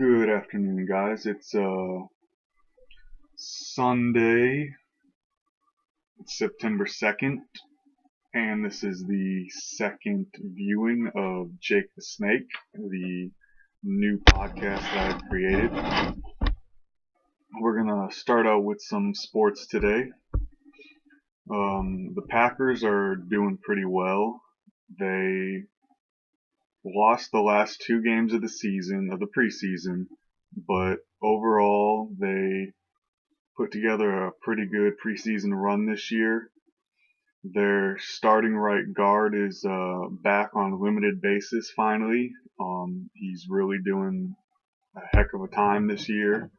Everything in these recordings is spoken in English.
Good afternoon, guys. It's Sunday, it's September 2nd, and this is the second viewing of Jake the Snake, the new podcast that I've created. We're gonna start out with some sports today. The Packers are doing pretty well. They lost the last two games of the preseason, but overall they put together a pretty good preseason run this year. Their starting right guard is back on a limited basis finally. He's really doing a heck of a time this year.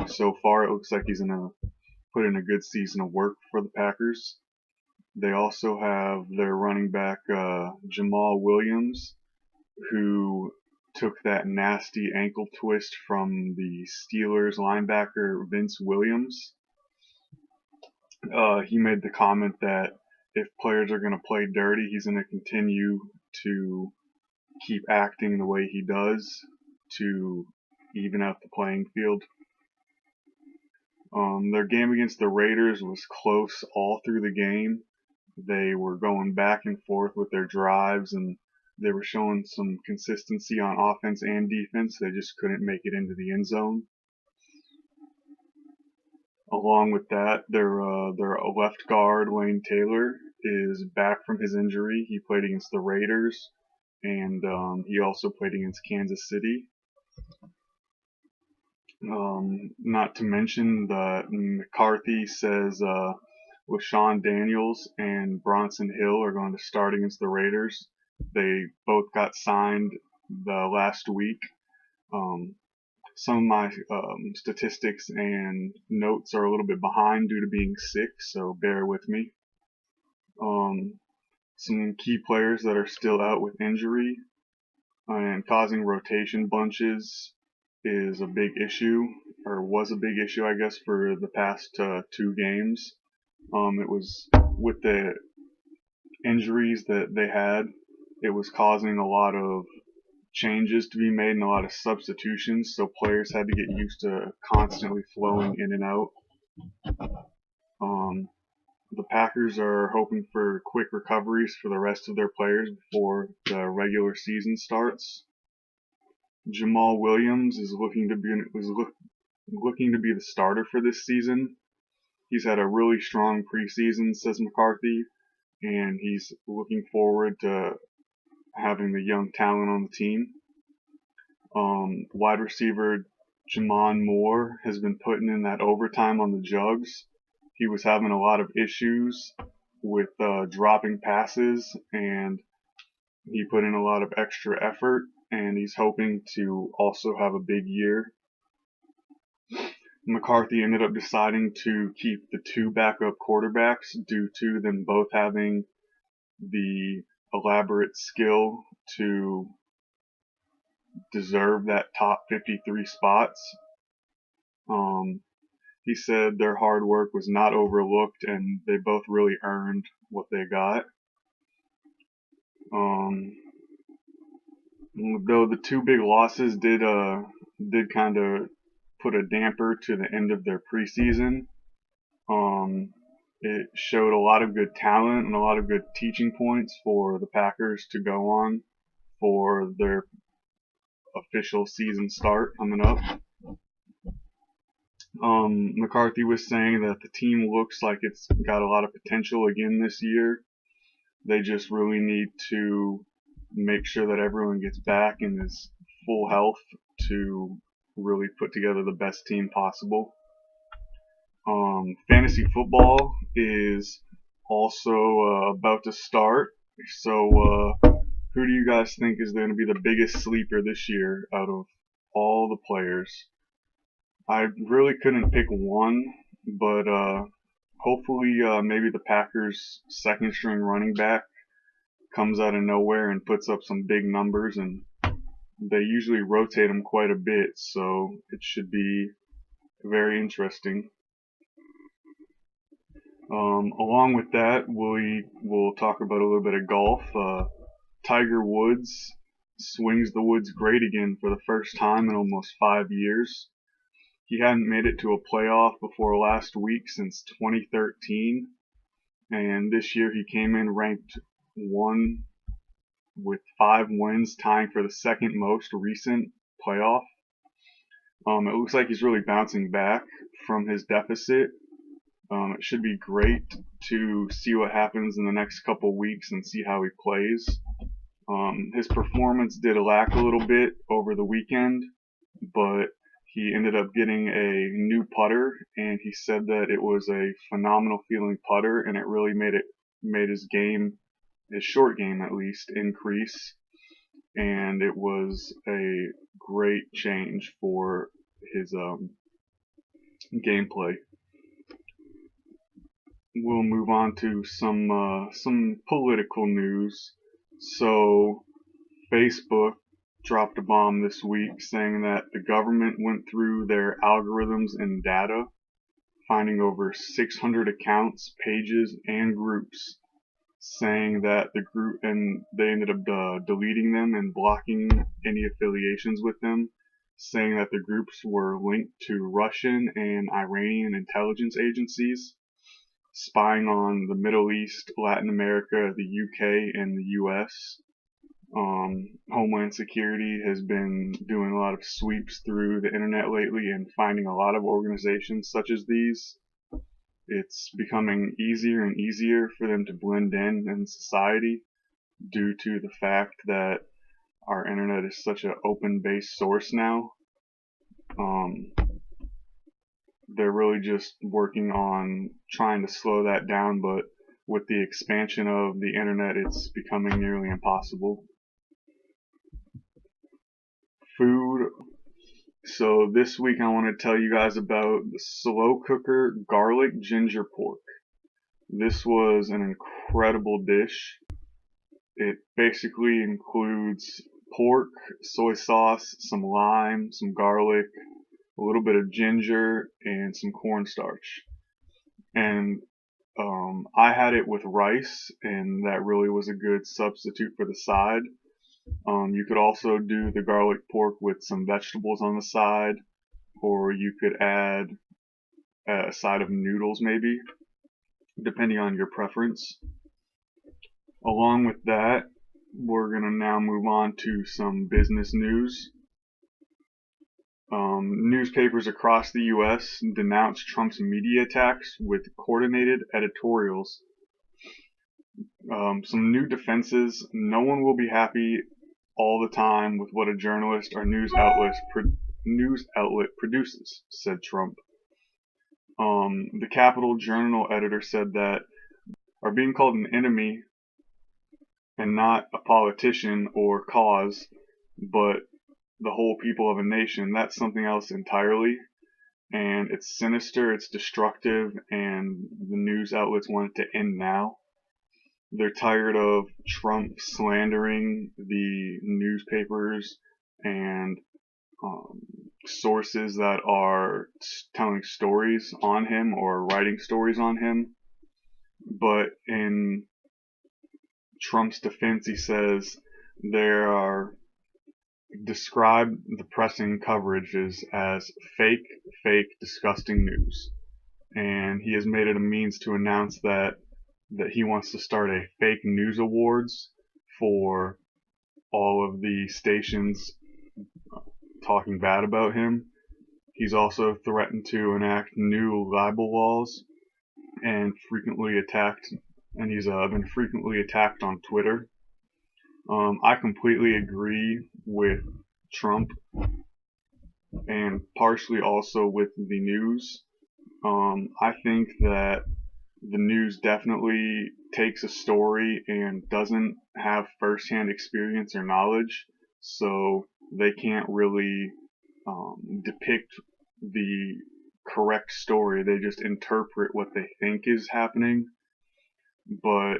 So far, it looks like he's going to put in a good season of work for the Packers. They also have their running back, Jamal Williams, who took that nasty ankle twist from the Steelers linebacker Vince Williams. He made the comment that if players are going to play dirty, he's going to continue to keep acting the way he does to even out the playing field. Their game against the Raiders was close all through the game. They were going back and forth with their drives, and they were showing some consistency on offense and defense. They just couldn't make it into the end zone. Along with that, their left guard, Wayne Taylor, is back from his injury. He played against the Raiders, and he also played against Kansas City. Not to mention that McCarthy says LaShawn Daniels and Bronson Hill are going to start against the Raiders. They both got signed the last week. Some of my statistics and notes are a little bit behind due to being sick, so bear with me. Some key players that are still out with injury and causing rotation bunches is a big issue, or was a big issue, I guess, for the past two games. It was with the injuries that they had, it was causing a lot of changes to be made and a lot of substitutions, so players had to get used to constantly flowing in and out. The Packers are hoping for quick recoveries for the rest of their players before the regular season starts. Jamal Williams is looking to be the starter for this season. He's had a really strong preseason, says McCarthy, and he's looking forward to having the young talent on the team. Wide receiver Jamon Moore has been putting in that overtime on the jugs. He was having a lot of issues with dropping passes, and he put in a lot of extra effort, and he's hoping to also have a big year. McCarthy ended up deciding to keep the two backup quarterbacks due to them both having the elaborate skill to deserve that top 53 spots. He said their hard work was not overlooked and they both really earned what they got. Though the two big losses did kind of put a damper to the end of their preseason. It showed a lot of good talent and a lot of good teaching points for the Packers to go on for their official season start coming up. McCarthy was saying that the team looks like it's got a lot of potential again this year. They just really need to make sure that everyone gets back and is full health to really put together the best team possible. Fantasy football is also about to start. So who do you guys think is going to be the biggest sleeper this year out of all the players? I really couldn't pick one, but hopefully maybe the Packers' second string running back comes out of nowhere and puts up some big numbers, and they usually rotate him quite a bit, so it should be very interesting. Along with that, we'll talk about a little bit of golf. Tiger Woods swings the woods great again for the first time in almost 5 years. He hadn't made it to a playoff before last week since 2013, and this year he came in ranked 1 with 5 wins, tying for the second most recent playoff. It looks like he's really bouncing back from his deficit. It should be great to see what happens in the next couple weeks and see how he plays. His performance did lack a little bit over the weekend, but he ended up getting a new putter, and he said that it was a phenomenal feeling putter, and it really made his game, his short game at least, increase. And it was a great change for his gameplay. We'll move on to some political news. So Facebook dropped a bomb this week saying that the government went through their algorithms and data, finding over 600 accounts, pages, and groups, saying that the group, and they ended up deleting them and blocking any affiliations with them, saying that the groups were linked to Russian and Iranian intelligence agencies, spying on the Middle East, Latin America, the UK, and the US. Homeland Security has been doing a lot of sweeps through the internet lately and finding a lot of organizations such as these. It's becoming easier and easier for them to blend in society due to the fact that our internet is such an open-based source now. They're really just working on trying to slow that down, but with the expansion of the internet, it's becoming nearly impossible. Food. So this week I want to tell you guys about the slow cooker garlic ginger pork. This was an incredible dish. It basically includes pork, soy sauce, some lime, some garlic, a little bit of ginger, and some cornstarch. And I had it with rice, and that really was a good substitute for the side. You could also do the garlic pork with some vegetables on the side, or you could add a side of noodles maybe, depending on your preference. Along with that, we're going to now move on to some business news. Newspapers across the U.S. denounced Trump's media attacks with coordinated editorials. Some new defenses. No one will be happy all the time with what a journalist or news outlet produces, said Trump. The Capital Journal editor said that are being called an enemy and not a politician or cause, but the whole people of a nation. That's something else entirely. And it's sinister, it's destructive, and the news outlets want it to end now. They're tired of Trump slandering the newspapers and sources that are telling stories on him or writing stories on him. But in Trump's defense, he says there are described the pressing coverages as fake, disgusting news. And he has made it a means to announce that he wants to start a fake news awards for all of the stations talking bad about him. He's also threatened to enact new libel laws and he's been frequently attacked on Twitter. I completely agree with Trump and partially also with the news. I think that the news definitely takes a story and doesn't have firsthand experience or knowledge, so they can't really depict the correct story. They just interpret what they think is happening. But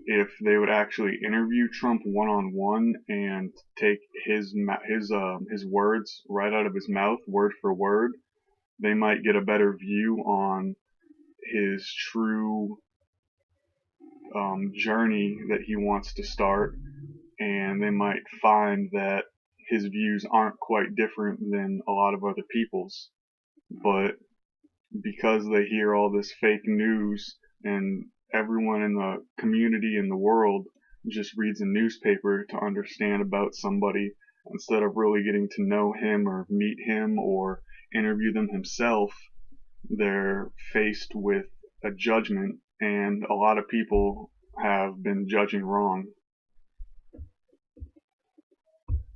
if they would actually interview Trump one-on-one and take his words right out of his mouth, word for word, they might get a better view on his true journey that he wants to start and they might find that his views aren't quite different than a lot of other people's. But because they hear all this fake news and everyone in the community in the world just reads a newspaper to understand about somebody instead of really getting to know him or meet him or interview them himself, they're faced with a judgment, and a lot of people have been judging wrong.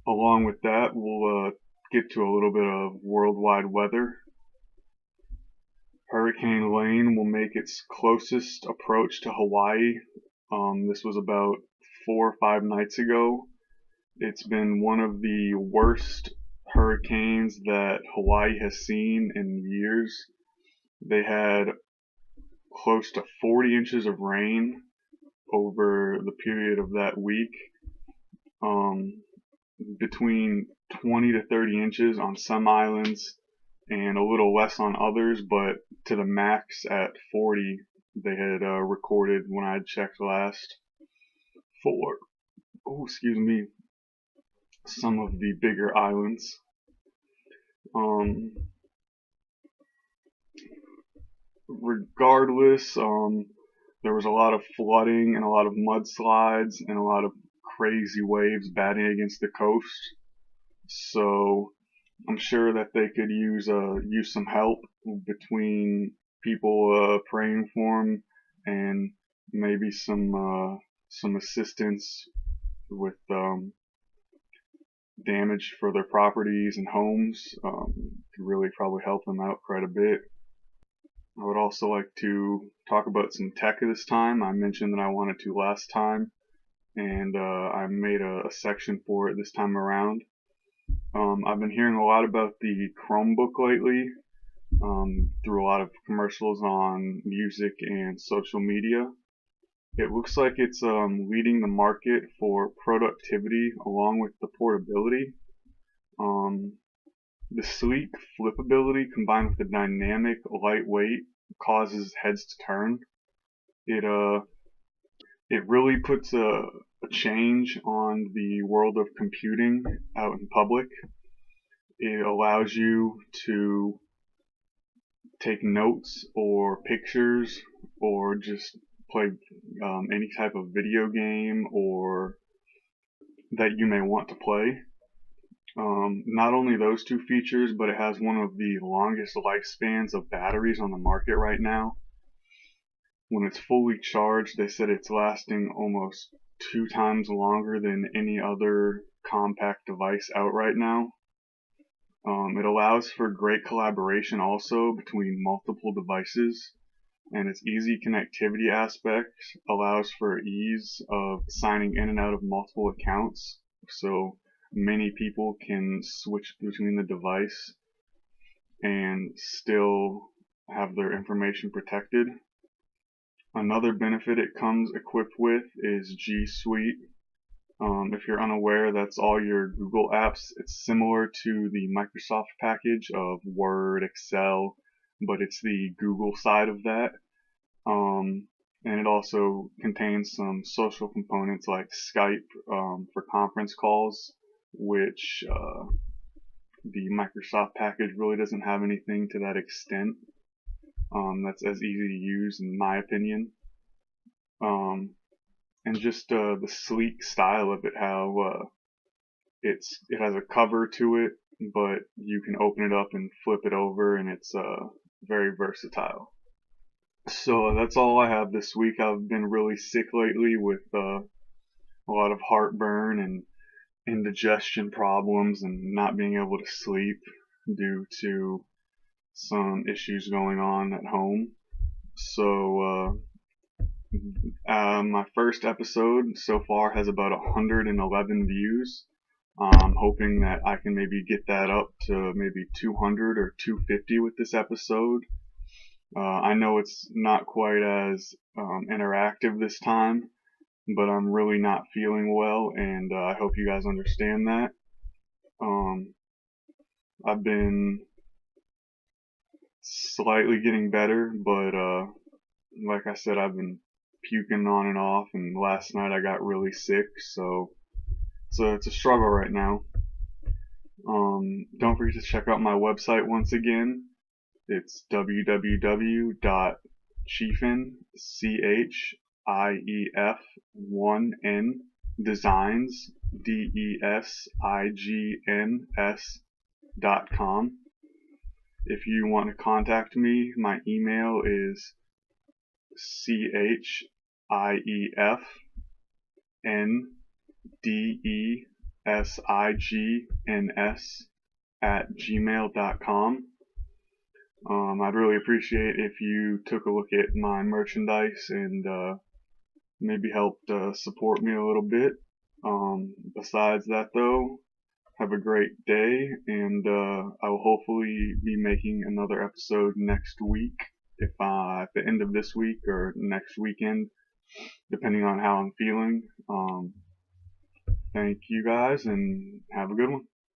Along with that, we'll get to a little bit of worldwide weather. Hurricane Lane will make its closest approach to Hawaii. This was about 4 or 5 nights ago. It's been one of the worst hurricanes that Hawaii has seen in years. They had close to 40 inches of rain over the period of that week. Between 20 to 30 inches on some islands and a little less on others, but to the max at 40 they had recorded when I had checked last for, some of the bigger islands. Regardless, there was a lot of flooding and a lot of mudslides and a lot of crazy waves batting against the coast. So I'm sure that they could use some help between people praying for them and maybe some assistance with damage for their properties and homes. Could really probably help them out quite a bit. I would also like to talk about some tech this time. I mentioned that I wanted to last time, and I made a section for it this time around. I've been hearing a lot about the Chromebook lately, through a lot of commercials on music and social media. It looks like it's leading the market for productivity along with the portability. The sleek flippability combined with the dynamic lightweight causes heads to turn. It really puts a change on the world of computing out in public. It allows you to take notes or pictures or just play any type of video game or that you may want to play. Not only those two features, but it has one of the longest lifespans of batteries on the market right now. When it's fully charged, they said it's lasting almost 2 times longer than any other compact device out right now. It allows for great collaboration also between multiple devices, and its easy connectivity aspect allows for ease of signing in and out of multiple accounts, so many people can switch between the device and still have their information protected. Another benefit it comes equipped with is G Suite. If you're unaware, that's all your Google apps. It's similar to the Microsoft package of Word, Excel, but it's the Google side of that. And it also contains some social components like Skype for conference calls, which the Microsoft package really doesn't have anything to that extent. That's as easy to use in my opinion. And just the sleek style of it, how it has a cover to it, but you can open it up and flip it over, and it's very versatile. So that's all I have this week. I've been really sick lately with a lot of heartburn and indigestion problems and not being able to sleep due to some issues going on at home. So my first episode so far has about 111 views. I'm hoping that I can maybe get that up to maybe 200 or 250 with this episode. I know it's not quite as interactive this time, but I'm really not feeling well, and I hope you guys understand that. I've been slightly getting better, but like I said, I've been puking on and off, and last night I got really sick, so it's a struggle right now. Don't forget to check out my website once again. It's www.chiefin, CHIEF1N, designs, DESIGNS.com. If you want to contact me, my email is CHIEFNDESIGNS@gmail.com. I'd really appreciate if you took a look at my merchandise and maybe helped support me a little bit. Besides that, though, have a great day, and I will hopefully be making another episode next week, if at the end of this week or next weekend, depending on how I'm feeling. Thank you guys, and have a good one.